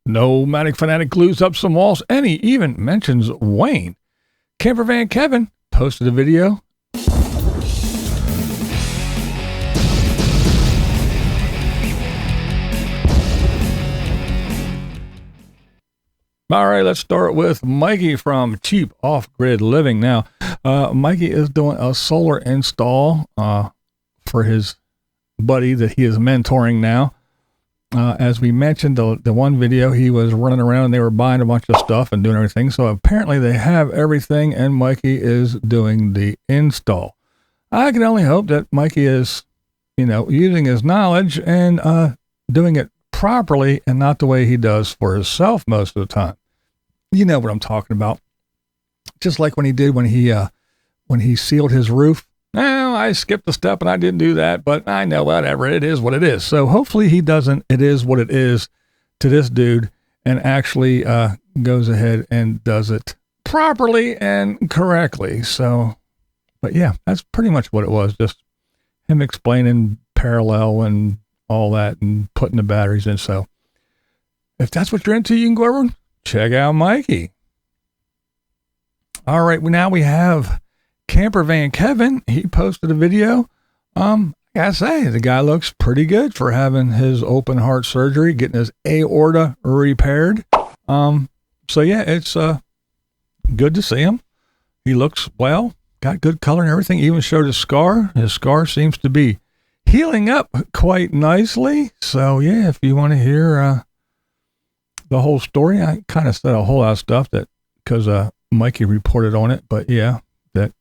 Nomadic Fanatic glues up some walls, and he even mentions Wayne. Camper Van Kevin posted a video. All right, let's start with Mikey from Cheap Off-Grid Living. Now, Mikey is doing a solar install for his buddy that he is mentoring now. As we mentioned, the one video, he was running around and they were buying a bunch of stuff and doing everything. So apparently they have everything and Mikey is doing the install. I can only hope that Mikey is, using his knowledge and doing it properly and not the way he does for himself most of the time. You know what I'm talking about. Just like when he sealed his roof. No, I skipped a step and I didn't do that, but I know whatever. It is what it is. So hopefully he doesn't, it is what it is to this dude and actually goes ahead and does it properly and correctly. So, but yeah, that's pretty much what it was. Just him explaining parallel and all that and putting the batteries in. So if that's what you're into, you can go over and check out Mikey. All right. Well, now we have Camper Van Kevin. He posted a video. I gotta say, the guy looks pretty good for having his open heart surgery, getting his aorta repaired. So yeah, it's good to see him. He looks well, got good color and everything. Even showed his scar. His scar seems to be healing up quite nicely. So yeah, if you want to hear the whole story, I kind of said a whole lot of stuff that because Mikey reported on it, but yeah, that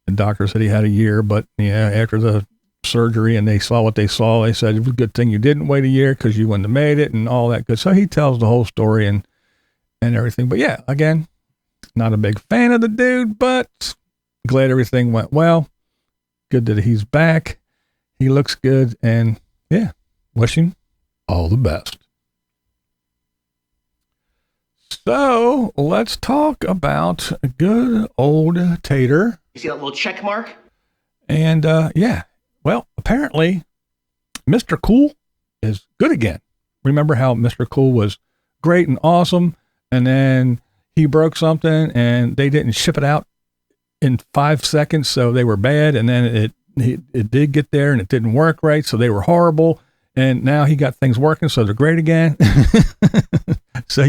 the doctor said he had a year, but yeah, after the surgery and they saw what they saw, they said it was a good thing you didn't wait a year because you wouldn't have made it and all that good. So he tells the whole story and everything. But yeah, again, not a big fan of the dude, but glad everything went well. Good that he's back. He looks good and yeah, wish him all the best. So let's talk about good old Tater. You see that little check mark? And yeah, well, apparently Mr. Cool is good again. Remember how Mr. Cool was great and awesome, and then he broke something and they didn't ship it out in 5 seconds, so they were bad, and then it did get there and it didn't work right, so they were horrible, and now he got things working, so they're great again. So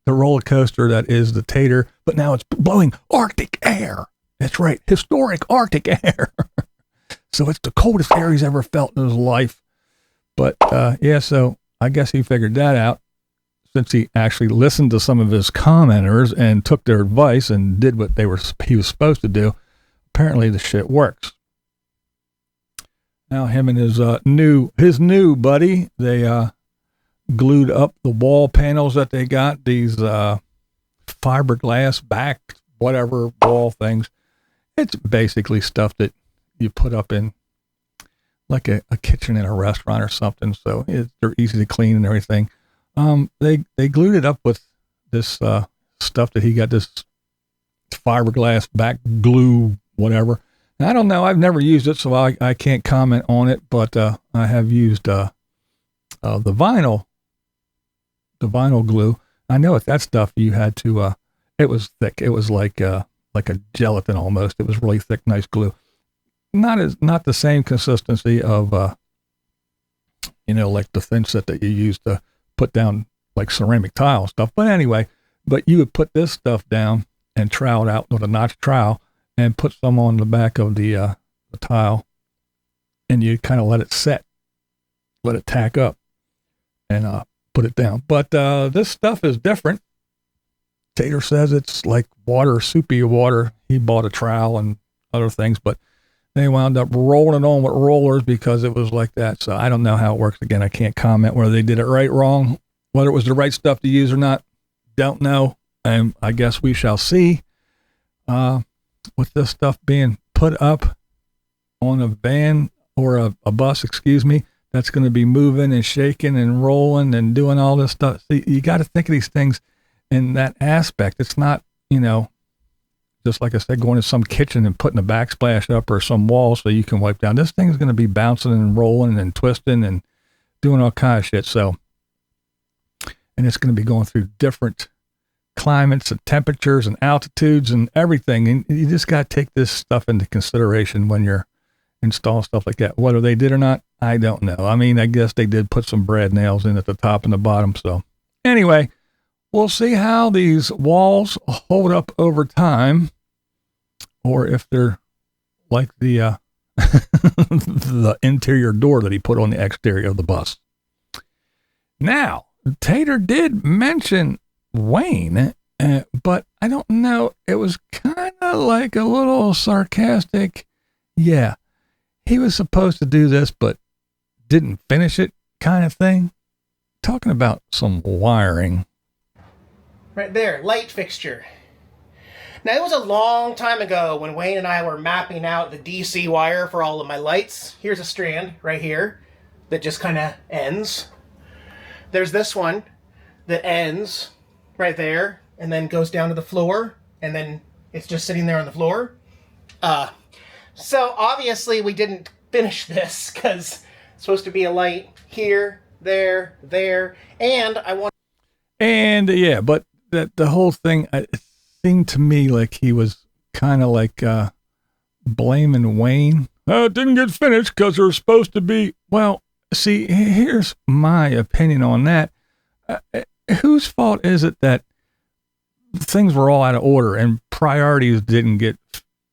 the roller coaster that is the Tater, but now it's blowing Arctic air. That's right, historic Arctic air. So it's the coldest air he's ever felt in his life. But yeah, so I guess he figured that out since he actually listened to some of his commenters and took their advice and did what he was supposed to do. Apparently the shit works. Now him and his new buddy, they glued up the wall panels that they got, these fiberglass back whatever wall things. It's basically stuff that you put up in like a kitchen in a restaurant or something, so they're easy to clean and everything. They glued it up with this stuff that he got, this fiberglass back glue whatever. And I don't know, I've never used it, so I can't comment on it, but I have used the vinyl glue. I know with that stuff you had to it was thick. It was like a gelatin almost. It was really thick, nice glue. Not the same consistency of like the thin set that you use to put down like ceramic tile stuff. But anyway, you would put this stuff down and trowel it out with a notch trowel and put some on the back of the tile, and you kind of let it set, let it tack up, and put it down. But this stuff is different. Tater says it's like water, soupy water. He bought a trowel and other things, but they wound up rolling it on with rollers because it was like that. So I don't know how it works. Again, I can't comment whether they did it right, wrong, whether it was the right stuff to use or not. Don't know. And I guess we shall see. With this stuff being put up on a van or a bus, that's going to be moving and shaking and rolling and doing all this stuff. See, you got to think of these things in that aspect. It's not, just like I said, going to some kitchen and putting a backsplash up or some wall so you can wipe down. This thing is going to be bouncing and rolling and twisting and doing all kinds of shit. So and it's going to be going through different climates and temperatures and altitudes and everything. And you just got to take this stuff into consideration when you're installing stuff like that. Whether they did or not, I don't know. I mean, I guess they did put some brad nails in at the top and the bottom. So anyway, we'll see how these walls hold up over time, or if they're like the the interior door that he put on the exterior of the bus. Now, Tater did mention Wayne, but I don't know. It was kind of like a little sarcastic. Yeah, he was supposed to do this, but didn't finish it kind of thing. Talking about some wiring. Right there, light fixture. Now, it was a long time ago when Wayne and I were mapping out the DC wire for all of my lights. Here's a strand right here that just kind of ends. There's this one that ends right there and then goes down to the floor, and then it's just sitting there on the floor. So obviously we didn't finish this because it's supposed to be a light here, there, and I want. And yeah, but the whole thing, it seemed to me like he was kind of like blaming Wayne. Oh, it didn't get finished because there was supposed to be. Well, see, here's my opinion on that. Whose fault is it that things were all out of order and priorities didn't get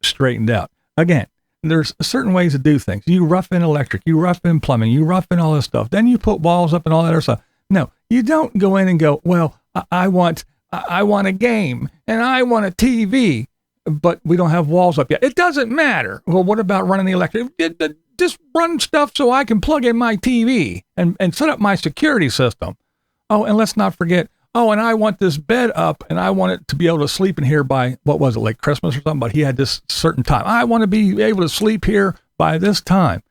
straightened out? Again, there's certain ways to do things. You rough in electric, you rough in plumbing, you rough in all this stuff. Then you put walls up and all that other stuff. No, you don't go in and go, well, I want a game and I want a TV, but we don't have walls up yet. It doesn't matter. Well, what about running the electric? Just run stuff so I can plug in my TV and set up my security system. Oh, and let's not forget, and I want this bed up and I want it to be able to sleep in here by, what was it, like Christmas or something? But he had this certain time. I want to be able to sleep here by this time.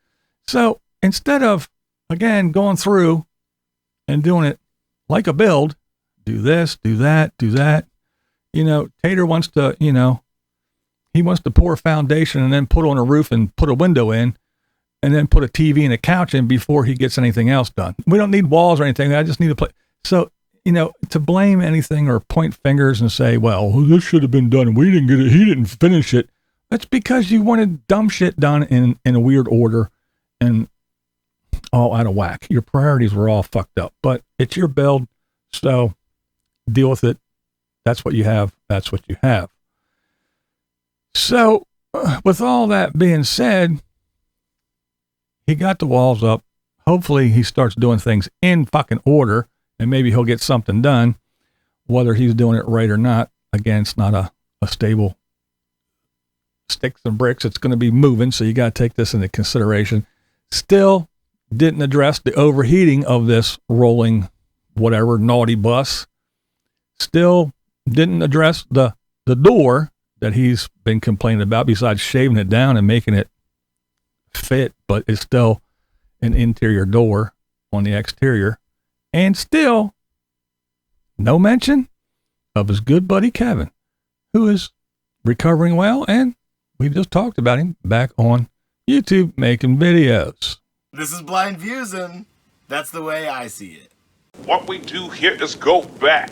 So instead of, again, going through and doing it like a build, do this, do that. Tater wants to, he wants to pour a foundation and then put on a roof and put a window in and then put a TV and a couch in before he gets anything else done. We don't need walls or anything. I just need to play. So, to blame anything or point fingers and say, well, this should have been done. We didn't get it. He didn't finish it. That's because you wanted dumb shit done in a weird order and all out of whack. Your priorities were all fucked up, but it's your build. So deal with it. That's what you have. That's what you have. So with all that being said, he got the walls up. Hopefully he starts doing things in fucking order and maybe he'll get something done, whether he's doing it right or not. Again, it's not a stable sticks and bricks. It's going to be moving. So you got to take this into consideration. Still didn't address the overheating of this rolling, whatever, naughty bus. Still didn't address the door that he's been complaining about, besides shaving it down and making it fit, but it's still an interior door on the exterior. And still no mention of his good buddy Kevin, who is recovering well, and we just talked about him back on YouTube making videos. This is BlindViews, and that's the way I see it. What we do here is go back.